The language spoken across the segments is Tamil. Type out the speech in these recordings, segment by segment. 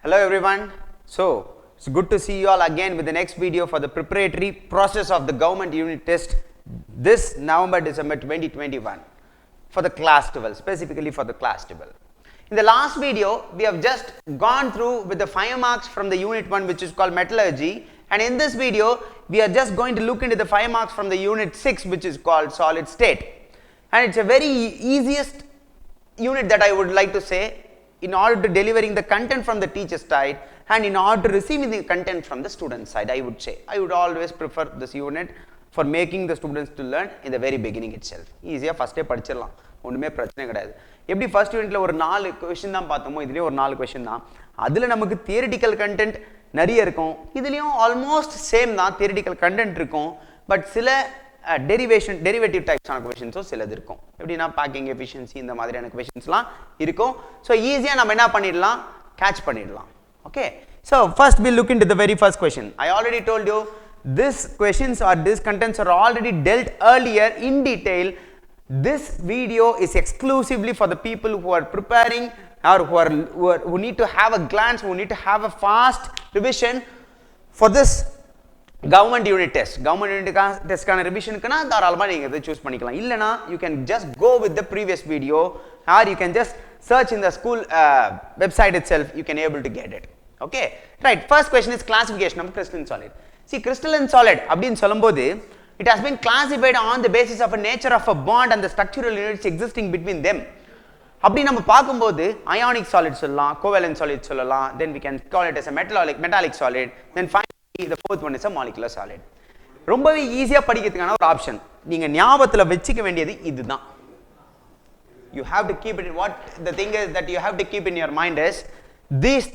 Hello everyone. So it's good to see you all again with the next video for the preparatory process of the government unit test this November-December 2021 for the class 12, specifically for the class 12. In the last video, we have just gone through with the 5 marks from the unit 1 which is called metallurgy, and in this video we are just going to look into the 5 marks from the unit 6 which is called solid state. And it's a very easiest unit that I would like to say in order to delivering the content from the teacher's side and in order to receiving the content from the student side. I would say I would always prefer this unit for making the students to learn in the very beginning itself. Easier first day படிச்சிரலாம், ஒண்ணுமே பிரச்சனை கிடையாது. எப்படி ஃபர்ஸ்ட் யூனிட்ல ஒரு 4 क्वेश्चन தான் பார்த்தோமோ, இதுலயே ஒரு 4 क्वेश्चन தான். அதுல நமக்கு தியரிட்டிக்கல் கண்டென்ட் நிறைய இருக்கும். இதுலயும் ஆல்மோஸ்ட் சேம் தான், தியரிட்டிக்கல் கண்டென்ட் இருக்கும். பட் சில டெரிவேட்டிவ் டைப்ஸ் ஆன क्वेश्चंसோ சிலது இருக்கும். எப்படின்னா பேக்கிங் எஃபிஷியன்சி இந்த மாதிரியான क्वेश्चंसலாம் இருக்கும். சோ ஈஸியா நம்ம என்ன பண்ணிடலாம், கேட்ச் பண்ணிடலாம். Okay, so first we'll look into the very first question. I already told you this questions or these contents are already dealt earlier in detail. This video is exclusively for the people who are preparing or who need to have a glance, who need to have a fast revision for this government unit test. Government unit test kana revision kana தாராளமா நீங்க இத choose பண்ணிக்கலாம். இல்லனா you can just go with the previous video or you can just search in the school website itself, you can able to get it. Okay, right. First question is classification of crystalline solid. See, crystalline solid அப்படினு சொல்லும்போது it has been classified on the basis of a nature of a bond and the structural units existing between them. அப்படி நம்ம பாக்கும்போது ionic solid சொல்லலாம், covalent solid சொல்லலாம், then we can call it as a metallic solid, then finally the fourth one is a molecular solid. ரொம்பவே ஈஸியா படிக்கிறதுக்கான ஒரு ஆப்ஷன் நீங்க ஞாபகத்துல வெச்சிக்க வேண்டியது இதுதான். You have to keep it in what the thing is that you have to keep in your mind is these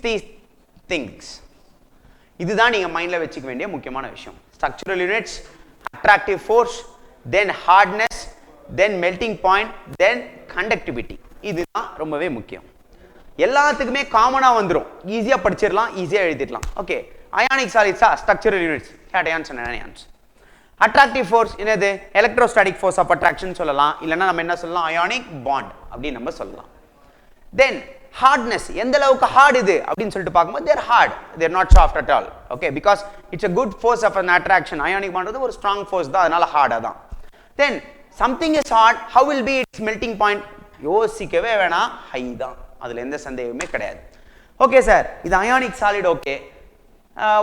things. இதுதான் நீங்க மைண்ட்ல வெச்சிக்க வேண்டிய முக்கியமான விஷயம். Structural units, attractive force, then hardness, then melting point, then conductivity. இதுதான் ரொம்பவே முக்கியம். எல்லாத்துக்குமே காமனா வந்துரும், ஈஸியா படிச்சிரலாம், ஈஸியா எழுதிடலாம். Okay, ionic solids are structural units, cations and anions. Attractive force என்னது, electrostatic force of attraction சொல்லலாம், இல்லனா நம்ம என்ன சொல்லலாம், ionic bond அப்படி நம்ம சொல்லலாம். Then hardness, எந்த அளவுக்கு hard இது அப்படினு சொல்லிட்டு பாக்கும்போது they are hard, they are not soft at all. Okay, because it's a good force of an attraction. Ionic bond ஒரு strong force தான், அதனால ஹார்டா தான். Then something is hard, how will be its melting point? யோசிக்கவே வேணாம், ஹை தான், அதுல எந்த சந்தேகமே கிடையாது. ஓகே சார், இது அயானிக் சாலிட். ஓகே,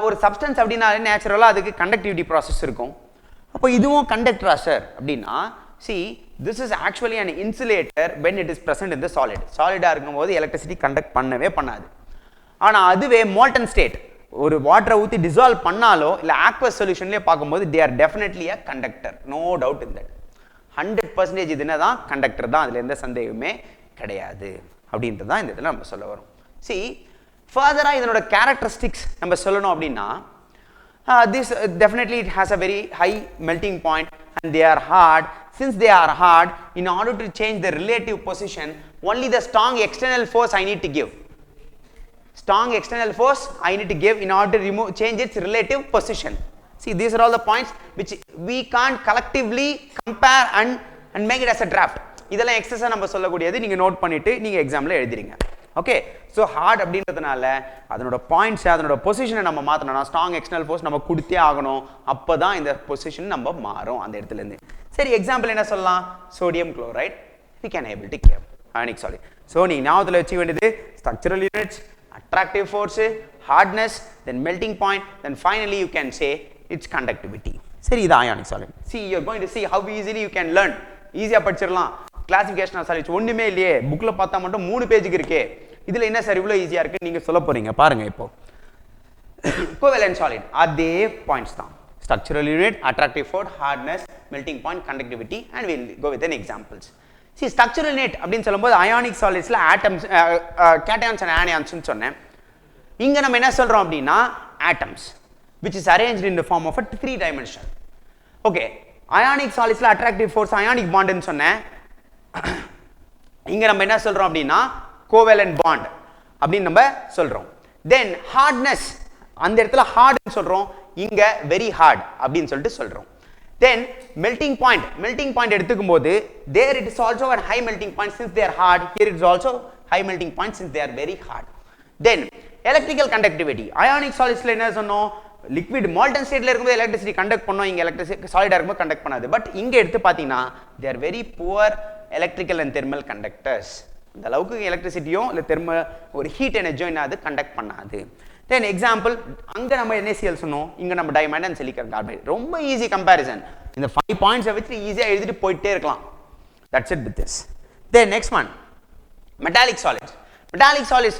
ஒரு சப்ஸ்டன்ஸ் அப்படினாலே நேச்சுரலா அதுக்கு கண்டக்டிவிட்டி ப்ராசஸ் இருக்கும். அப்போ இதுவும் கண்டக்டரா சார் அப்படினா, see this is actually an insulator when it is present in the solid. சாலிடா இருக்கும்போது எலக்ட்ரிசிட்டி கண்டக்ட் பண்ணவே பண்ணாது. ஆனா அதுவே molten state, ஒரு வாட்டரை ஊத்தி டிசால்வ் பண்ணாலோ இல்ல aqueous சொல்யூஷன்லயே பாக்கும்போது they are definitely a conductor, no doubt in that. 100% இது என்னதான், கண்டக்டர் தான், அதுல எந்த சந்தேகமே கிடையாது அப்படின்றது தான் இந்த இடத்துல நம்ம சொல்ல வரோம். See, further இதனோட characteristics நம்ம சொல்லணும் அப்படினா, this definitely it has a very high melting point and they are hard. Since they are hard, in order to change the relative position, only the strong external force I need to give. Strong external force I need to give in order to change its relative position. See, these are all the points which we can't collectively compare and make it as a draft. இதெல்லாம் எக்ஸஸா நம்ம சொல்லக்கூடியது, நீங்க நோட் பண்ணிட்டு நீங்க எக்ஸாம்ல எழுதிடுங்க. ஓகே, சோ ஹார்ட் அப்படின்றதுனால அதனோட பாயிண்ட்ஸ், அதனோட பொசிஷனை நம்ம மாத்தணும்னா ஸ்ட்ராங் எக்ஸ்டர்னல் ஃபோர்ஸ் நம்ம கொடுத்தே ஆகணும். அப்பதான் இந்த பொசிஷன் நம்ம மாறும் அந்த இடத்துல இருந்து. சரி, எக்ஸாம்பிள் என்ன சொல்லலாம், sodium chloride we can able to give ionic solid. So நீங்க ஞாபகத்துல வச்சுக்க வேண்டியது structural units, attractive force, hardness, then melting point, then finally you can say its conductivity. சரி, இது ionic solid. See, you are going to see how easily you can learn. ஈஸியா படிச்சிரலாம். கிளாசிஃபிகேஷன் ஆஃப் சாலிட்ஸ் ஒண்ணுமே இல்லையே, புக்ல பார்த்தா மட்டும் 3 பேஜுக்கு இருக்கே, இதுல என்ன சார் இவ்வளவு ஈஸியா இருக்கு நீங்க சொல்ல போறீங்க பாருங்க. இப்போ கோவேலன்ட் சாலிட் அதே பாயிண்ட்ஸ் தான், structural unit, attractive force, hardness, melting point, conductivity, and we'll go with an examples. See, structural unit அப்படினு சொல்லும்போது அயானிக் சாலிட்ஸ்ல ஆட்டம்ஸ், கேட்டயான்ஸ் and anions னு சொன்னேன். இங்க நம்ம என்ன சொல்றோம் அப்படினா atoms which is arranged in the form of a 3 dimension. Okay, ionic சாலிட்ஸ்ல அட்ராக்டிவ் ஃபோர்ஸ் அயானிக் பாண்ட் னு சொன்னேன். இங்க நம்ம என்ன சொல்றோம் அப்படினா கோவேலன்ட் பாண்ட் அப்படி நம்ம சொல்றோம். Then hardness, அந்த இடத்துல hard னு சொல்றோம், இங்க very hard அப்படினு சொல்லிட்டு சொல்றோம். Then melting point எடுத்துக்கும்போது there it is also a high melting point since they are hard, here it is also high melting point since they are very hard. Then electrical conductivity ionic சாலிட்ஸ்ல என்ன சொன்னோம் லிக்விட் மால்டன் ஸ்டேட்ல இருக்கும்போது எலக்ட்ரிசிட்டி கண்டக்ட் பண்ணோம் இங்க எலக்ட்ரிசிட்டி சாலிடா இருக்கும்போது கண்டக்ட் பண்ணாது பட் இங்க எடுத்து பாத்தீங்கன்னா they are very poor electrical and thermal conductors இந்த அளவுக்கு எலக்ட்ரிசிட்டியும் இல்ல தெர்மல் ஒரு ஹீட் எனர்ஜியும் என்னது கண்டக்ட் பண்ணாது தென் எக்ஸாம்பிள் அங்க நம்ம NaCl சொன்னோம் இங்க நம்ம டைமண்ட் அண்ட் சிலிக்கான் கார்பைட் ரொம்ப ஈஸி கம்பேரிசன் இந்த 5 பாயிண்ட்ஸ் வச்சு ஈஸியா எழுதிட்டு போயிட்டே இருக்கலாம் that's it with this then next one metallic solids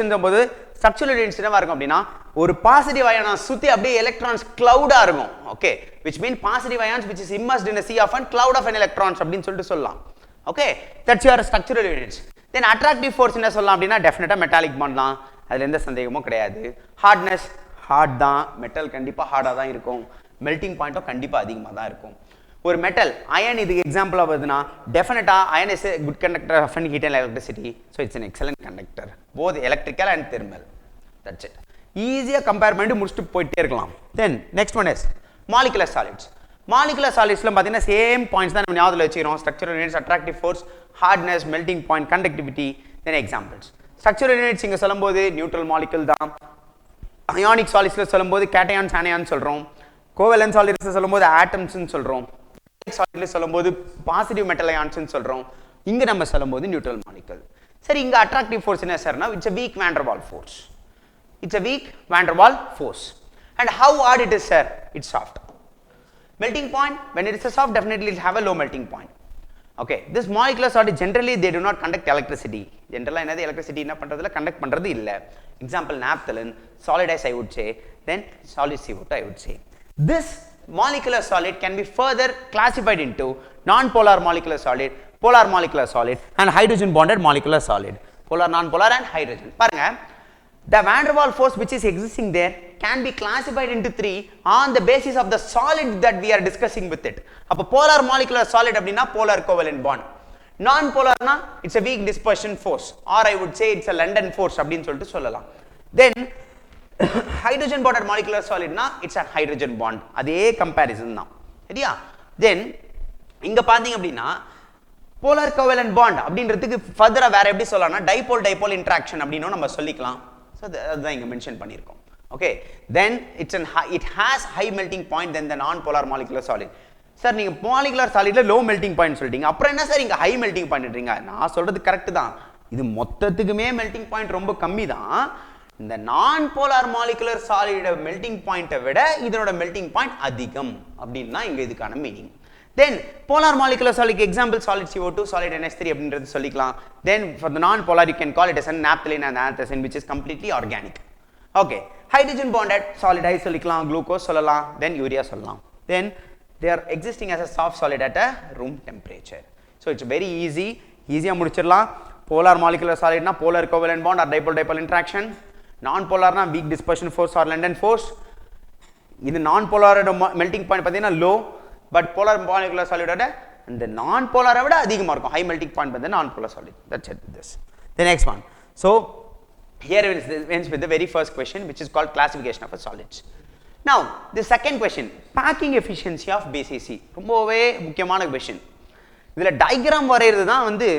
ன்றபோது ஸ்ட்ரக்சரல் யூனிட்ஸ் என்னவா இருக்கும் அப்படினா ஒரு பாசிட்டிவ் அயானை சுத்தி அப்படியே எலக்ட்ரான்ஸ் கிளவுடா இருக்கும் okay which mean positive ions which is immersed in a sea of a cloud of an electrons அப்படினு சொல்லிட்டு சொல்லலாம் okay that's your structural units then attractive force என்ன சொல்லலாம் அப்படினா டெஃபினட்டா மெட்டாலிக் பாண்ட் தான் அதுல எந்த சந்தேகமும் கிடையாது ஹார்ட்னஸ் ஹார்ட் தான் மெட்டல் கண்டிப்பா ஹார்டா தான் இருக்கும் மெல்டிங் பாயிண்டும் கண்டிப்பா அதிகமா தான் இருக்கும் ஒரு மெட்டல் அயன் இதுக்கு எக்ஸாம்பிள் ஆகுதுன்னா definitely iron is a good conductor of heat and electricity so it's an excellent conductor both electrical and thermal that's it ஈஸியா கம்பேர் பண்ணிட்டு முடிச்சிட்டு போயிட்டே இருக்கலாம் then next one is molecular solidsல பாத்தீங்கன்னா சேம் பாயிண்ட்ஸ் தான் நம்ம ஞாபகத்துல வச்சிரோம் structural units attractive force hardness melting point conductivity then examples structural units இங்க சொல்லும்போது neutral molecule தான் ionic solidsல சொல்லும்போது cations anions சொல்றோம் covalent solids சொல்லும்போது atoms ன்னு சொல்றோம் solidல சொல்லும்போது பாசிட்டிவ் மெட்டல் அயான்ஸ் ன்னு சொல்றோம் இங்க நம்ம சொல்லும்போது நியூட்ரல் மாலிக்யூல் சரி இங்க அட்ராக்டிவ் ஃபோர்ஸ் என்ன சார்னா it's a weak van der Waals force and how hard it is sir it's soft melting point when it is a soft definitely it have a low melting point okay this molecular solid generally they do not conduct electricity generally enadhu electricity என்ன பண்றதுல conduct பண்றது இல்ல example naphthalene solid as I would say then solid CO2 I would say this molecular solid can be further classified into non-polar molecular solid, polar molecular solid and hydrogen bonded molecular solid. Polar, non-polar and hydrogen. பாருங்க the van der Waals force which is existing there can be classified into 3 on the basis of the solid that we are discussing with it. அப்ப polar molecular solid அப்படினா polar covalent bond. Non-polar na it's a weak dispersion force or I would say it's a London force அப்படினு சொல்லிட்டு சொல்லலாம். Then hydrogen bonded molecular solid na it's a hydrogen bond அதே comparison தான் சரியா then இங்க பாத்தீங்க அப்படினா polar covalent bond அப்படின்றதுக்கு further வேற எப்படி சொல்லலாம்னா dipole interaction அப்படினோ நம்ம சொல்லிக்கலாம் so அதான் இங்க மென்ஷன் பண்ணிருக்கோம் okay then it has high melting point than the non polar molecular solid sir நீங்க molecular solidல low melting point சொல்லிட்டீங்க அப்புறம் என்ன சார் இங்க high melting pointன்றீங்க நான் சொல்றது கரெக்ட் தான் இது மொத்தத்துக்குமே melting point ரொம்ப கம்மி தான் இந்த நான் போலார் மாலிகுலர் சாலிட் மெல்டிங் பாயிண்ட்டை விட இதனோட மெல்டிங் பாயிண்ட் அதிகம் அப்படின்னா இங்க இதுக்கான meaning then polar molecular solid example solid CO2 solid NH3 அப்படின்றது சொல்லிக்கலாம் then for the non polar you can call it as an naphthalene and anthracene which is completely organic okay hydrogen bonded solid I சொல்லிக்கலாம் glucose சொல்லலாம் then urea சொல்லலாம் then they are existing as a soft solid at a room temperature so it's very easy முடிச்சிரலாம் polar molecular solid na polar covalent bond or dipole interaction non polar na weak dispersion force or London force இது non polar melting point பாத்தீங்கன்னா low but polar molecular solid oda and the non polar விட அதிகமா இருக்கும் high melting point வந்து non polar solid that's it this the next one so here ends with the very first question which is called classification of a solids now the second question packing efficiency of BCC ரொம்பவே முக்கியமான question இதுல diagram வரையிறது தான் வந்து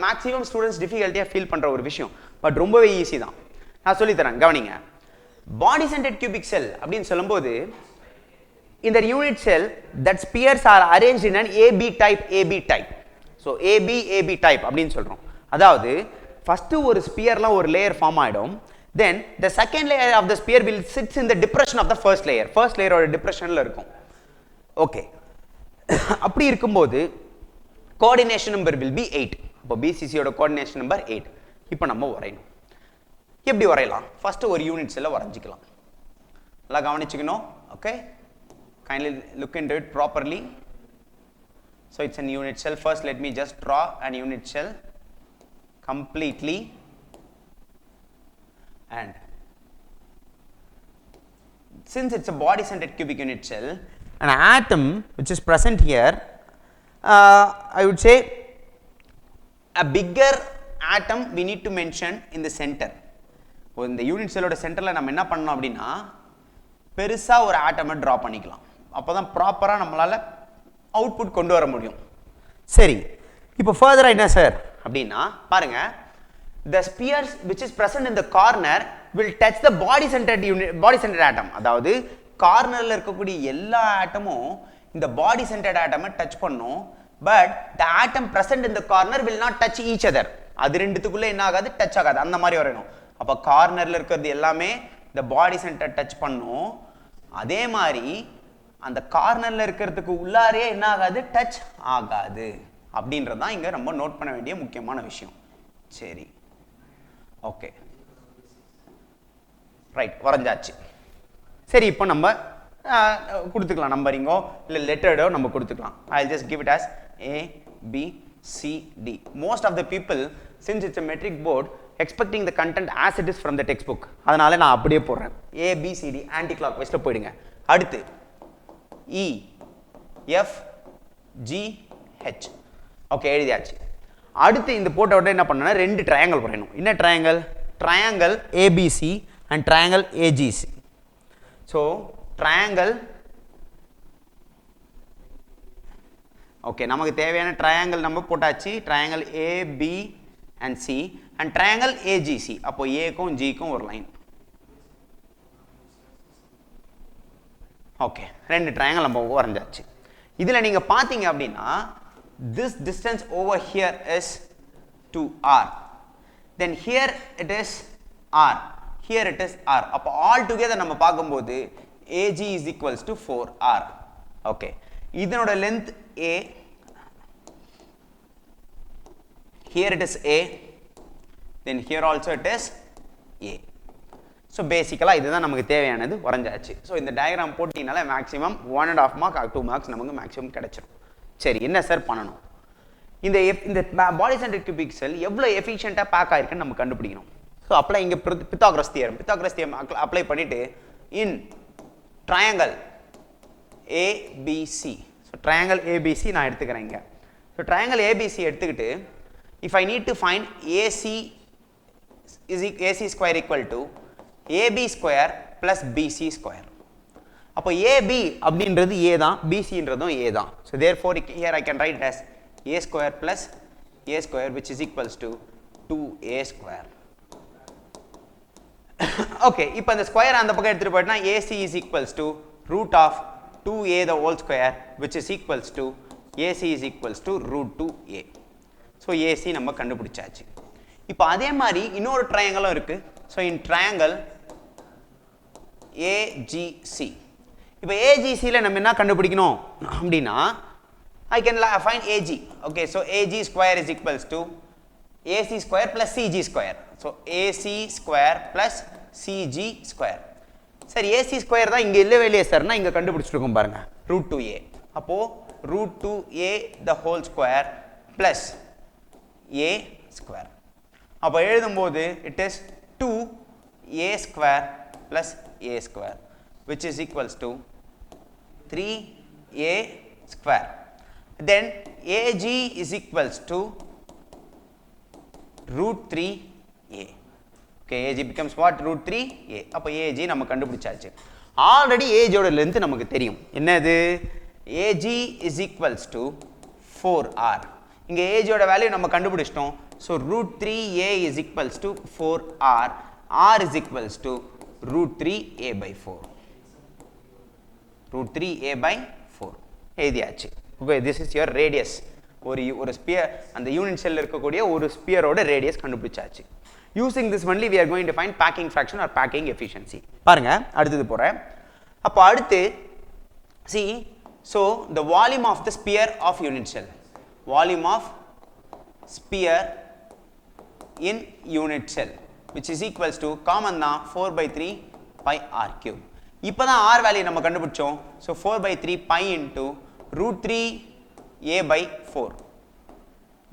மேக்ஸிமம் ஸ்டூடெண்ட்ஸ் டிஃபிகல்ட்டியா ஃபீல் பண்ற ஒரு விஷயம் பட் ரொம்பவே ஈஸி தான் நான் சொல்லி தரேன் கவனிங்க பாடி சென்டர்ட் கியூபிக் செல் அப்படினு சொல்லும்போது in the unit cell that spheres are arranged in an AB type so AB type அப்படினு சொல்றோம் அதாவது ஃபர்ஸ்ட் ஒரு ஸ்பியர்ல ஒரு லேயர் ஃபார்ம் ஆயிடும் then the second layer of the sphere will sits in the depression of the first layer ஓட டிப்ரெஷன்ல இருக்கும் ஓகே அப்படி இருக்கும்போது coordination number will be 8 அப்ப BCC ஓட coordination number 8 இப்போ நம்ம வரையணும் எப்படி வரையலாம் ஃபர்ஸ்ட் ஒரு யூனிட் செல்ல வரைஞ்சிக்கலாம் நல்லா கவனிச்சுக்கணும் okay kindly look into it properly so it's an unit cell first let me just draw an unit cell completely and since it's a body centered cubic unit cell an atom which is present here I would say a bigger atom we need to mention in the center இந்த யூனிட் செல்லோட சென்டர்ல நம்ம என்ன பண்ணணும் அப்படினா பெருசா ஒரு ஆட்டமை டிரா பண்ணிக்கலாம் அப்பதான் ப்ராப்பரா நம்மளால அவுட்புட் கொண்டு வர முடியும் சரி இப்போ ஃபர்தரா என்ன சார் அப்படினா பாருங்க the spheres which is present in the corner will touch the body centered atom. அதாவது கார்னர்ல இருக்கக்கூடிய எல்லா ஆட்டமும் இந்த பாடி சென்டர்ட் ஆட்டமை டச் பண்ணும். But the atom present in the corner will not touch each other. அது ரெண்டுத்துக்குள்ள என்ன ஆகாது, டச் ஆகாது. அந்த மாதிரி வரணும். அப்ப கார்னர்ல இருக்கிறது எல்லாமே இந்த பாடி சென்டர் டச் பண்ணும். அதே மாதிரி அந்த கார்னர்ல இருக்கிறதுக்கு உள்ளாரே என்ன ஆகாது, டச் ஆகாது. அப்படின்றது தான் இங்க நம்ம நோட் பண்ண வேண்டிய முக்கியமான விஷயம். சரி, ஓகே, ரைட், வரைஞ்சாச்சு. சரி, இப்போ நம்ம கொடுத்துக்கலாம், நம்பரிங்கோ இல்லை லெட்டர்டோ நம்ம கொடுத்துக்கலாம். I just give it as A, B, C, D. Most of the people, since it's a metric board, expecting the content as it is from the textbook. அதனால நான் அப்படியே போடுறேன். A, B, C, D ஆன்டி கிளாக் வைஸ்ல போயிடுங்க. அடுத்து E, F, G, H. Okay, எழுதியாச்சு. அடுத்து இந்த போட்ட உடனே என்ன பண்ணணும்னா ரெண்டு ட்ரையாங்கிள் வரையணும். என்ன triangle? Triangle ABC and triangle AGC. So triangle, okay, நமக்கு தேவையான ட்ரையாங்கிள் நம்ம போட்டாச்சு. Triangle AB and C and triangle AGC. அப்போ ஏக்கும் ஜிக்கும் ஒரு லைன். ஓகே, ரெண்டு ட்ரையாங்கிள் நம்ம வரைஞ்சாச்சு. இதில் நீங்கள் பார்த்தீங்க அப்படின்னா this distance over here is 2r, then here it is r, here it is r. அப்போ all together நம்ம பார்க்கும்போது AG is equals to 4r. Okay, இதனோட length A, here it is A, then here also it is A. So பேசிக்கலாக இதுதான் நமக்கு தேவையானது, வரைஞ்சாச்சு. ஸோ இந்த டயக்ராம் போட்டிங்கனால மேக்ஸிமம் 1.5 மார்க் 2 மார்க்ஸ் நமக்கு மேக்ஸிமம் கிடைச்சிடும். சரி, என்ன சார் பண்ணணும்? இந்த பாடி சென்டர்ட் கியூபிக் செல் எவ்வளோ எஃபிஷியண்டாக பேக் ஆயிருக்குன்னு நம்ம கண்டுபிடிக்கணும். ஸோ அப்ளை இங்கே பித்தாகரஸ் தியரம் அப்ளை பண்ணிவிட்டு in triangle ABC. So triangle ABC நான் எடுத்துக்கிறேன் இங்கே. ஸோ ட்ரையாங்கிள் ABC எடுத்துக்கிட்டு if I need to find AC square equal to AB square plus BC square. அப்போ AB அப்படின்றது A தான், BCன்றதும் A தான். So therefore here I can write as A square plus A square which is equals to 2A square. Okay, இப்போ இந்த ஸ்கொயர் அந்த பக்கம் எடுத்துட்டு போயிட்டா AC is equals to root of 2A the whole square which is equals to AC is equals to root 2A. So AC நம்ம கண்டுபிடிச்சாச்சு. இப்போ அதே மாதிரி இன்னொரு ட்ரையாங்கிளும் இருக்கு. So in triangle AGC. இப்போ AGCயில் நம்ம என்ன கண்டுபிடிக்கணும் அப்படின்னா I can find AG. Okay, so AG square is equals to AC square plus CG square. So AC square plus CG square. Sir, AC square தான் இங்க இல்லவே இல்லையே சார்னா இங்க கண்டுபிடிச்சிருக்கோம் பாருங்க, root 2A. அப்போ root 2A the whole square plus A square. அப்போ எழுதும்போது it is 2A square plus A square which is equals to 3A square. Then AG is equals to root 3A. Okay, AG becomes what? Root 3A. அப்போ AG நம்ம கண்டுபிடிச்சாச்சு. ஆல்ரெடி ஏஜோட லென்த் நமக்கு தெரியும். என்னது? AG is equals to 4R. இங்கே ஏஜோட வேல்யூ நம்ம கண்டுபிடிச்சிட்டோம். So root 3A is equals to 4R. R is equals to root 3A by 4. Root 3A by 4. எழுதியாச்சு. Okay, this is your radius. ஒரு ஸ்பியர், அந்த யூனிட் செல்ல இருக்கக்கூடிய ஒரு ஸ்பியரோட ரேடியஸ் கண்டுபிடிச்சாச்சு. Using this only we are going to find packing fraction or packing efficiency. பாருங்க, அடுத்தது போறேன். அப்போ அடுத்து see, so the volume of the sphere of unit cell, volume of sphere in unit cell which is equals to common தான் 4/3 pi r cube. இப்போதான் r வேல்யூ நம்ம கண்டுபிடிச்சோம். so 4/3 pi into root 3A by 4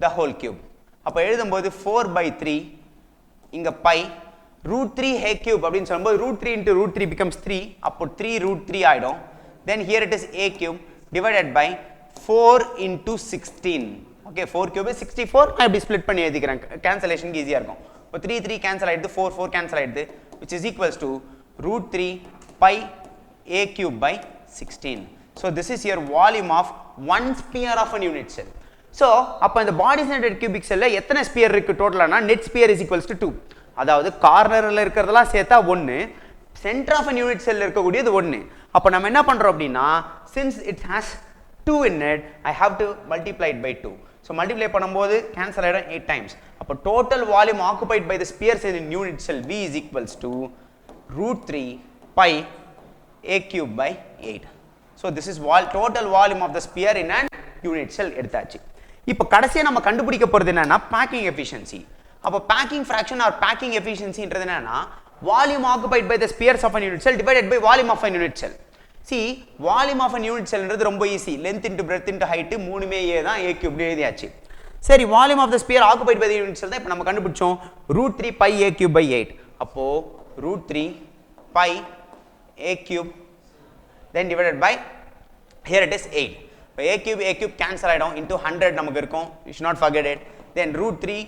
the whole cube. அப்போ எழுதும்போது 4/3 இங்க pi root 3 a cube அப்படின்னு சொல்லும்போது root 3 into root 3 becomes 3. அப்போ 3 root 3 ஆயிடும். then here it is a cube divided by 4 into 16. okay, 4 cube is 64. நான் இப்படி split பண்ணி எழுதிக்கிறேன், cancellation ஈஸியா இருக்கும். இப்போ 3 3 cancel ஆயிடுது, 4 4 cancel ஆயிடுது, which is equals to root 3 pi a cube by 16. so this is your volume of one sphere of an unit cell. so அப்ப இந்த body centered cubic cell எத்தனை ஸ்பியர் இருக்கு டோட்டலானா net sphere is equals to 2. அதாவது கார்னரில் இருக்கிறதெல்லாம் சேர்த்தா 1, centre of an unit cell இருக்கக்கூடியது 1. அப்போ நம்ம என்ன பண்ணுறோம் அப்படின்னா, since it has 2 in it, I have to multiply it by 2. So multiply பண்ணும்போது கேன்சல் ஆகிடும் 8 times. அப்போ total volume occupied by the sphere cell in unit cell V is equals to √3 pi a cube by 8. So this is total volume of the sphere in and unit cell எடுத்தாச்சு. இப்போ கடைசியாக நம்ம கண்டுபிடிக்க போகிறது என்னன்னா பேக்கிங் எஃபிஷியன்சி. அப்போ பேக்கிங் ஃப்ராக்ஷன் ஆர் பேக்கிங் எஃபிஷியன்சின்றது என்னன்னா volume occupied by the spheres of an unit cell divided by volume of an unit cell. See, volume of a unit cell is ரொம்ப easy. Length into breadth into height மூணுமே a தான் a cube எழுதியாச்சு. சரி, volume of the sphere occupied by the unit cell தான் இப்போ நம்ம கண்டுபிடிச்சோம் √3 pi a cube by 8. அப்போ √3 pi a cube then divided by, here it is 8. இப்போ a cube cancel ஆயிடும், into 100 நமக்கு இருக்கும். You should not forget it. Then √3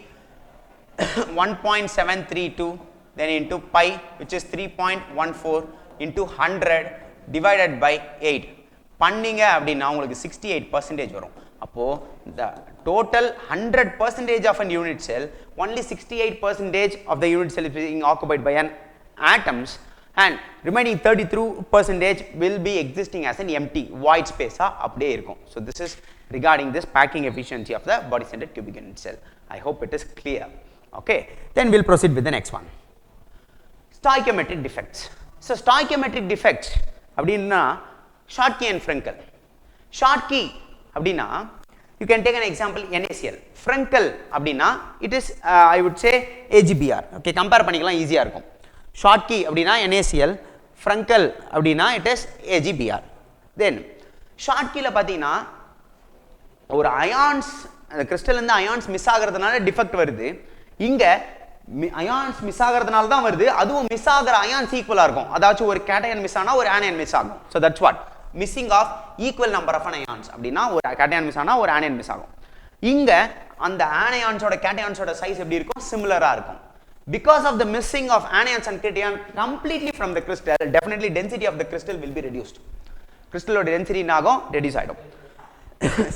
1.732 then into pi which is 3.14 into 100 divided by 8 பண்ணீங்க அப்படின்னா உங்களுக்கு 68% வரும். அப்போ the total 100% of an unit cell, only 68% of the unit cell is being occupied by an atoms and remaining 33% will be existing as an empty void space அப்படியே இருக்கும். So this is regarding this packing efficiency of the body centered cubic unit cell. I hope it is clear. Okay, then we'll proceed with the next one. Stoichiometric defects. So stoichiometric defects அப்படின்னா Schottky and Frenkel. Schottky அப்படின்னா you can take an example NaCl. Frenkel அப்படின்னா it is I would say AgBr. Okay, compare பண்ணிக்கலாம், ஈஸியா இருக்கும். Schottky அப்படின்னா NaCl, Frenkel அப்படின்னா it is AgBr. Then Schottkyல பாத்தீங்கன்னா ஒரு அயான்ஸ், அந்த கிறிஸ்டல்ல இருந்து அயான்ஸ் மிஸ் ஆகிறதுனால டிஃபெக்ட் வருது. இங்க அயான்ஸ் மிஸ் ஆகிறதுனால தான் வருது, அதுவும் மிஸ் ஆகிற அயான்ஸ் ஈக்குவலா இருக்கும். அதாச்சும் ஒரு கேட்டையன் மிஸ் ஆனா ஒரு ஆனியன் மிஸ் ஆகும். So that's what missing of equal number of ions அப்படின்னா ஒரு கேட்டையன் மிஸ் ஆனா ஒரு ஆனியன் மிஸ் ஆகும். இங்க அந்த ஆனியான்ஸோட கேட்டையான்ஸோட சைஸ் எப்படி இருக்கும், சிமிலரா இருக்கும். Because of the missing of anions and cation completely from the crystal, definitely density of the crystal will be reduced. Crystal density நாகும் reduce ஆயிடும்.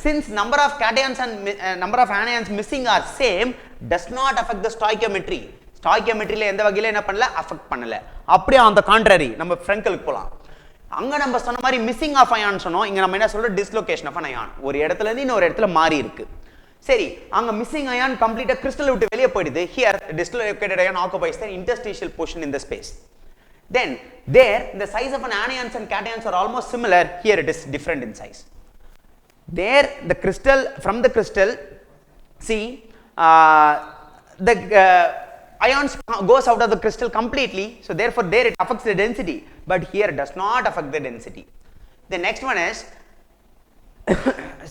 Since number of cations and number of anions missing are same, does not affect the stoichiometry. Stoichiometryல எந்த வகையில என்ன பண்ணல, அஃபெக்ட் பண்ணல. அப்படியே on the contrary நம்ம ஃப்ரெங்கலுக்கு போலாம். அங்க நம்ம சொன்ன மாதிரி மிஸ்ஸிங் ஆஃப் அயான் சொன்னோம், இங்க நம்ம என்ன சொல்றோம், டிஸ்லோகேஷன் ஆஃப் an ion. ஒரு இடத்துல இருந்து இன்னொரு இடத்துல மாறி இருக்கு. சரி, அங்க மிஸ்ஸிங் அயான் கம்ப்ளீட்டா கிறிஸ்டல் விட்டு வெளியே போயிடுது. Here the dislocated ion occupies the interstitial portion in the space. Then there the size of an anions and cations are almost similar. Here it is different in size. There the crystal, from the crystal, see the ions goes out of the crystal completely, so therefore there it affects the density, but here it does not affect the density. The next one is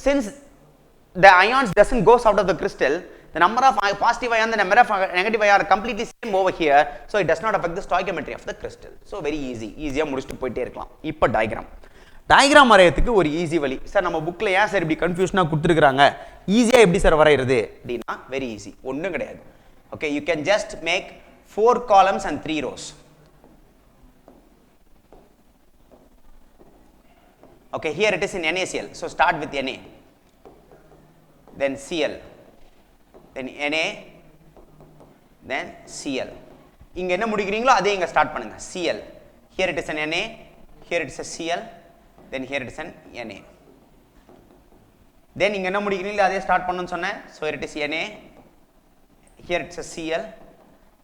since the ions doesn't goes out of the crystal, the number of positive ion and the number of negative ion are completely same over here, so it does not affect the stoichiometry of the crystal. So very easy முடிச்சிட்டு போயிட்டே இருக்கலாம். இப்போ டயக்ராம் வரையறதுக்கு ஒரு ஈஸி வழி. சார் நம்ம புக்ல ஏன் சார் இப்படி கன்ஃபியூஷனா கொடுத்துருக்காங்க, ஈஸியா எப்படி சார் வரையறது அப்படின்னா வெரி ஈஸி, ஒன்றும் கிடையாது. Okay, you can just make 4 columns and 3 rows. Okay, here it is in NaCl, so start with Na, then Cl, then Na, then Cl. இங்க என்ன முடிக்கிறீங்களோ அதே இங்க ஸ்டார்ட் பண்ணுங்க. Cl, here it is an Na, here it is a Cl, then here it is an Na. Then இங்க என்ன முடிக்கிறீங்களோ அதே ஸ்டார்ட் பண்ணனும்னு சொன்னேன். So here it is Na, here it is a Cl,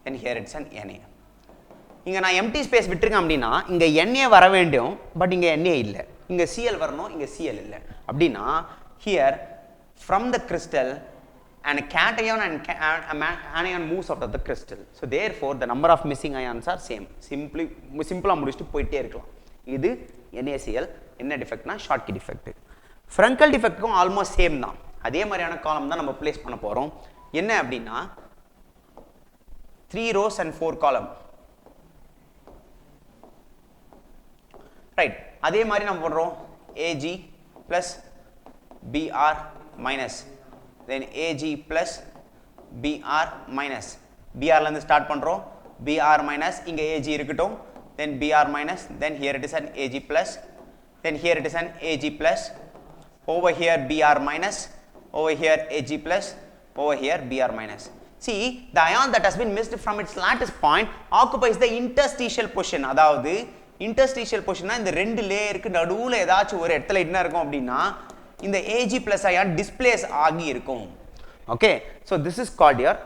then here it is an Na. இங்க நான் empty space விட்டுருக்கேன் அப்படின்னா இங்க Na வர வேண்டும், பட் இங்க Na இல்ல. இங்க Cl வரணும், இங்க Cl இல்ல. அப்படின்னா here from the crystal and a cation and anion moves out of the crystal. So therefore the number of missing ions are same. Simple முடிச்சிட்டு போயிட்டே இருக்கலாம். இது NaCl. என்ன டிஃபெக்ட்னா ஷார்ட்கி டிஃபெக்ட். ஃப்ரெங்கல் டிஃபெக்ட்க்கும் ஆல்மோஸ்ட் சேம் தான். அதே மாதிரியான காலம் தான் நம்ம பிளேஸ் பண்ண போறோம். என்ன அப்படின்னா 3 rows and 4 column. ரைட், அதே மாதிரி நம்ம பண்றோம் Ag plus Br minus, then Ag plus Br minus. Br ல இருந்து ஸ்டார்ட் பண்றோம், Br minus, இங்க Ag இருக்கட்டும், then Br minus, then here it is an Ag plus, then here it is an Ag plus, over here Br minus, over here Ag plus, over here Br minus. See, the ion that has been missed from its lattice point occupies the interstitial position. அதாவது interstitial position இந்த ரெண்டு லேயருக்கு நடுவுல ஏதாச்சும் ஒரு இடத்துல என்ன இருக்கும் அப்படினா இந்த Ag+ ion displace ஆகி இருக்கும். Okay, so this is called your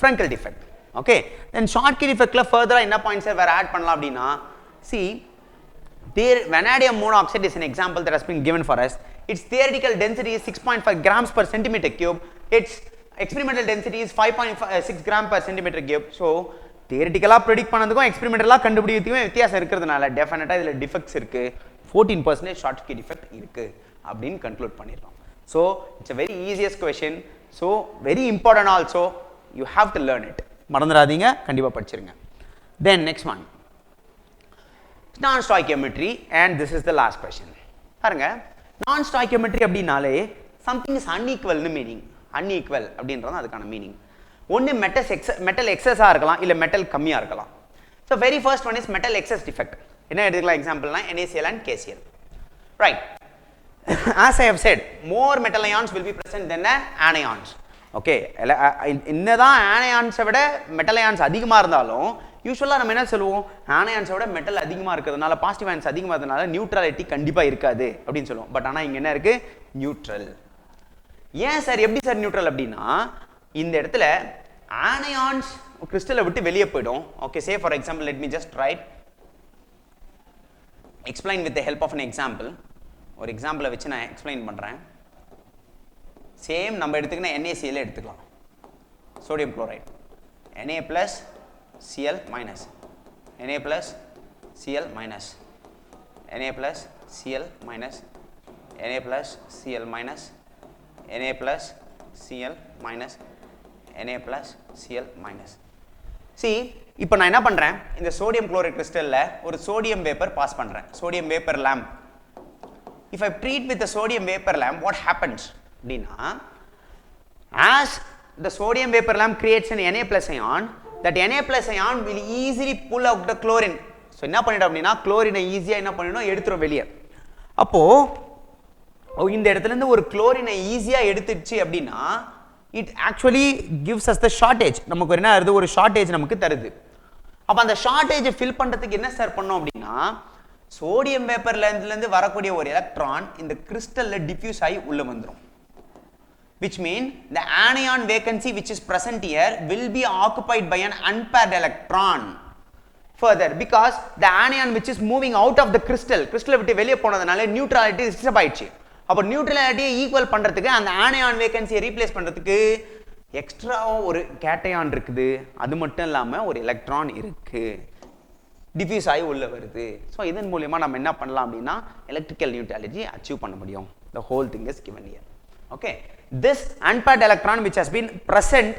Frenkel defect. Okay, then Schottky defectல further என்ன points வேற ஆட் பண்ணலாம் அப்படினா see there vanadium monoxide is an example that has been given for us. Its theoretical density is 6.5 grams per centimeter cube. Its experimental density is 5.6 gram per centimeter cube. So theoretically predict பண்ணதுக்கும் experimentally கண்டுபிடிக்கிறதுக்கும் வித்தியாசம் இருக்குதுனால டெஃபினட்டா இதுல டிஃபெக்ட்ஸ் இருக்கு. 14% Schottky defect இருக்கு அப்படினு கன்க்ளூட் பண்ணிரலாம். So it's a very easiest question. So very important also, you have to learn it. மறந்துடாதீங்க, கண்டிப்பா படிச்சிருங்க. Then next one, non-stoichiometry, and this is the last question. பாருங்க, non-stoichiometry அப்படினாலே something is unequal னு மீனிங். unequal அப்படின்றது அதுக்கான மீனிங். ஒன்னு மெட்டல் எக்ஸஸா இருக்கலாம் இல்ல மெட்டல் கம்மியா இருக்கலாம். So very first one is metal excess defect. என்ன எடுத்துக்கலாம் எக்ஸாம்பிள்னா NaCl and KCl. Right. As I have said, more metal ions will be present than anions. Okay, என்னதான் anions விட metal ions அதிகமா இருந்தாலும் யூசுவலா நம்ம என்ன சொல்லுவோம், anions விட metal அதிகமா இருக்கிறதுனால பாசிட்டிவ் ions அதிகமா இருக்கிறதுனால நியூட்ரலிட்டி கண்டிப்பா இருக்காது அப்படினு சொல்லுவோம். பட் ஆனா இங்க என்ன இருக்கு, நியூட்ரல். ஏன் சார், எப்படி சார் நியூட்ரல் அப்படினா இந்த இடத்துல anions கிறிஸ்டலை விட்டு வெளியே போய்டும். Okay, say for example, let me just write, explain with the help of an example. ஒரு எக்ஸாம்பிளை வச்சு நான் எக்ஸ்பிளைன் பண்ணுறேன். சேம் நம்ம எடுத்துக்கினா NaCl எடுத்துக்கலாம், sodium chloride, Na plus Cl minus, Na plus Cl minus, Na plus Cl minus, Na plus Cl minus, Na plus Cl minus, Na plus Cl minus. See, இப்போ நான் என்ன பண்ணுறேன், இந்த சோடியம் குளோரைட் கிறிஸ்டலில் ஒரு சோடியம் வேப்பர் பாஸ் பண்ணுறேன், sodium vapour lamp. If I treat with the sodium vapor lamp, what happens? As the sodium vapor lamp creates an Na plus ion, that Na plus ion will easily pull out the chlorine. So என்ன பண்ணிடும் அப்படின்னா குளோரினை ஈஸியா என்ன பண்ணிடும், எடுத்துரும் வெளியே. அப்போ இந்த இடத்துல இருந்து ஒரு குளோரினை ஈஸியா எடுத்துச்சு அப்படின்னா it actually gives us the shortage. நமக்கு என்ன ஆகுது, ஒரு ஷார்ட்டேஜ் நமக்கு தருது. அப்ப அந்த ஷார்ட்டேஜை ஃபில் பண்றதுக்கு என்ன சார் பண்ணோம் அப்படின்னா, சோடியம் வேப்பர்ல இருந்து வரக்கூடிய ஒரு எலக்ட்ரான் இந்த கிறிஸ்டல்ல டிஃப்யூஸ் ஆகி உள்ள வந்துரும். Which mean the anion vacancy which is present here will be occupied by an unpaired electron. Further, because the anion which is moving out of the crystal விட்டு வெளியே போனதுனால நியூட்ரலிட்டி டிஸ்டர்ப் ஆயிடுச்சு. அப்போ நியூட்ரலிட்டியை ஈக்குவல் பண்றதுக்கு அந்த anion vacancy ரீப்ளேஸ் பண்றதுக்கு எக்ஸ்ட்ரா ஒரு கேட்டயான் இருக்குது, அது மட்டும் இல்லாம ஒரு எலக்ட்ரான் இருக்கு, டிஃப்யூஸ் ஆகி உள்ள வருது. ஸோ இதன் மூலமா நம்ம என்ன பண்ணலாம் அப்படின்னா எலக்ட்ரிக்கல் நியூட்ரலிட்டி அச்சீவ் பண்ண முடியும். The whole thing is given here. Okay, this unpaired electron which has been present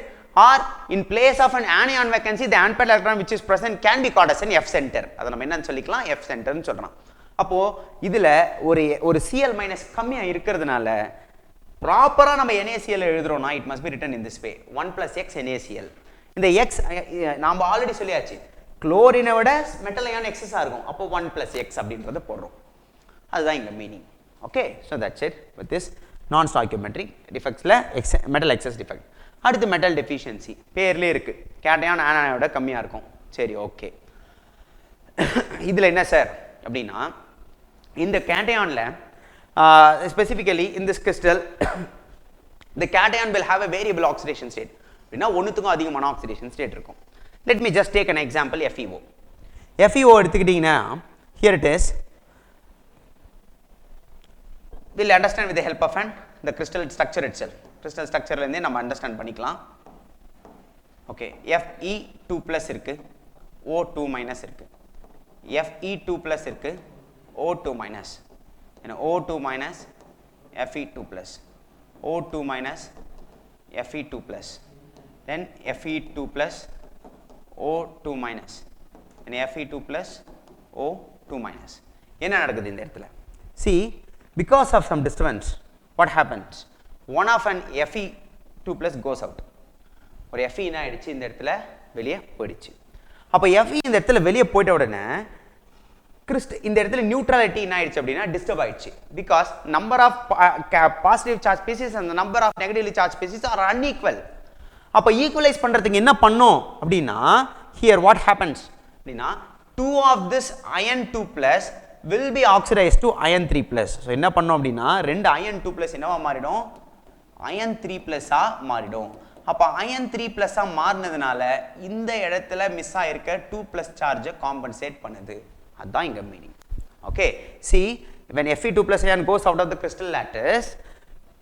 or in place of an anion vacancy, the unpaired electron which is present can be called as an F center. அதை நம்ம என்னன்னு சொல்லிக்கலாம், F center னு சொல்றோம். அப்போ இதுல ஒரு Cl minus கம்மியா இருக்கிறதுனால ப்ராப்பரா நம்ம NaCl எழுதுறோம்னா it must be written in this way, 1 plus x NaCl. இந்த x நாம ஆல்ரெடி சொல்லியாச்சு, குளோரினை விட மெட்டல் அயான் எக்ஸஸா இருக்கும், அப்போ 1 plus x அப்படின்றத போடுறோம். அதுதான் இங்க meaning. Okay, so that's it with this non-stoichiometric defectsல மெட்டல் எக்ஸஸ் டிஃபெக்ட். அடுத்து மெட்டல் டெஃபிஷியன்சி, பேர்லயே இருக்கு, கேட்டயான் ஆனானை விட கம்மியா இருக்கும். சரி, ஓகே. இதுல என்ன சார் அப்படின்னா, இந்த கேட்டயான்ல specifically in this crystal the cation will have a variable oxidation state. அப்படின்னா ஒண்ணுத்துக்கும் அதிகமான ஆக்சிடேஷன் ஸ்டேட் இருக்கும். Let me just take an example, FeO. FeO எடுத்துக்கிட்டீங்கன்னா here it is. We'll understand with the help of the crystal structure itself. Crystal structure ல இருந்தே நம்ம அண்டர்ஸ்டாண்ட் பண்ணிக்கலாம். ஓகே, Fe2+ இருக்கு, O2- இருக்கு, Fe2+ இருக்கு, O2-, and O2-, Fe2+, O2-, Fe2+, then Fe2+, O2-, and Fe2+, O2-. என்ன நடக்குது இந்த இடத்துல? See, because of some disturbance, what happens? One of an Fe2+ goes out. ஒரு Fe என்ன ஆயிடுச்சு, இந்த இடத்துல வெளியே போயிடுச்சு. அப்போ Fe இந்த இடத்துல வெளியே போயிட்ட உடனே இந்த இடத்துல நியூட்ரலிட்டி என்ன ஆயிடுச்சு அப்படின்னா டிஸ்டர்ப் ஆயிடுச்சு. Because number of positive charge species and number of negatively charge species are unequal. அப்போ ஈக்குவலைஸ் பண்ணுறதுக்கு என்ன பண்ணோம் அப்படின்னா here what happens அப்படின்னா 2 of this iron 2 plus will be oxidized to iron 3 plus. So என்ன பண்ணோம் அப்படின்னா ரெண்டு iron 2 plus என்னவா மாறிடும் iron 3 plus மாறிடும். அப்போ iron 3 plus மாறினதுனால இந்த இடத்துல மிஸ் ஆயிருக்க 2 plus சார்ஜை காம்பன்சேட் பண்ணுது. அதுதான் இங்க meaning. Okay, see when Fe2 plus ion goes out of the crystal lattice,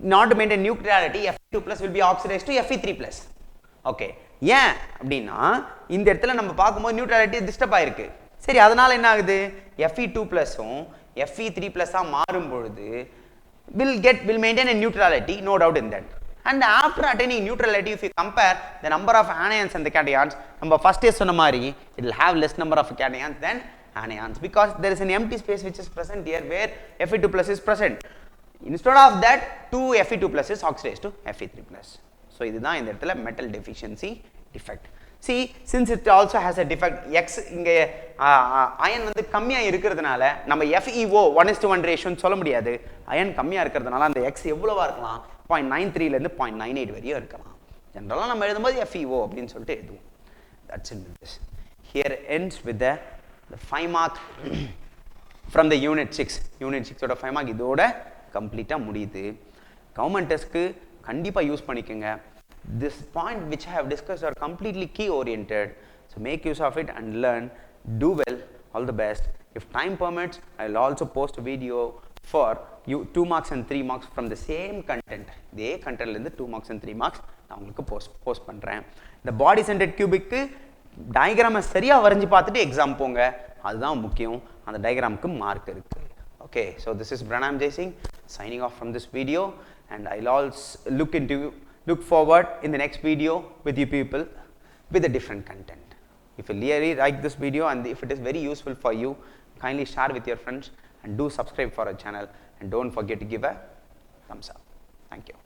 in order to maintain neutrality, Fe2 plus will be oxidized to Fe3 plus. Okay, ஏன் அப்படின்னா இந்த இடத்துல நம்ம பார்க்கும்போது நியூட்ரலிட்டி டிஸ்டர்ப் ஆயிருக்கு. சரி, அதனால என்ன ஆகுது Fe2 பிளஸும் Fe3 பிளஸா மாறும் பொழுது will maintain a neutrality, no doubt in that. And after attaining neutrality, if you compare the number of anions and the cations, நம்ம first day சொன்ன மாதிரி it will have less number of cations than anions because there is an empty space which is present here where Fe2 plus is present. Instead of that, 2 Fe2 plus is oxidized to Fe3 plus. So இதுதான் இந்த இடத்துல metal deficiency defect. See, since it also has a defect, X இங்க அயன் வந்து கம்மியா இருக்கிறதுனால நம்ம FeO 1:1 ரேஷியோன்னு சொல்ல முடியாது. அயன் கம்மியா இருக்கிறதுனால அந்த X எவ்வளவா இருக்கலாம் 0.93 ல இருந்து 0.98 வரையும் இருக்கலாம். ஜெனரலா நம்ம எழுதும்போது FeO அப்படின்னு சொல்லிட்டு எழுதுவோம். That's it with this. Here ends with the 5 mark from the unit 6. Unit 6 ஓட 5 mark இதோட கம்ப்ளீட்டா முடியுது. கவர்மெண்ட் டெஸ்ட்க்கு கண்டிப்பா யூஸ் பண்ணிக்கங்க. This point which I have discussed are completely key oriented, so make use of it and learn. Do well. All the best. If time permits, I will also post a video for you 2 marks and 3 marks from the same content. இதே கண்டென்ட்ல இருந்து 2 marks and 3 marks நான் உங்களுக்கு போஸ்ட் பண்றேன். இந்த பாடி சென்டர்ட் கியூபிக்கு டயகிராமை சரியா வரைஞ்சு பார்த்துட்டு எக்ஸாம் போங்க, அதுதான் முக்கியம். அந்த டயகிராமுக்கு மார்க் இருக்கு. Okay, so this is Pranam Jaising signing off from this video, and I'll also look forward in the next video with you people with a different content. If you really like this video and if it is very useful for you, kindly share with your friends and do subscribe for our channel, and don't forget to give a thumbs up. Thank you.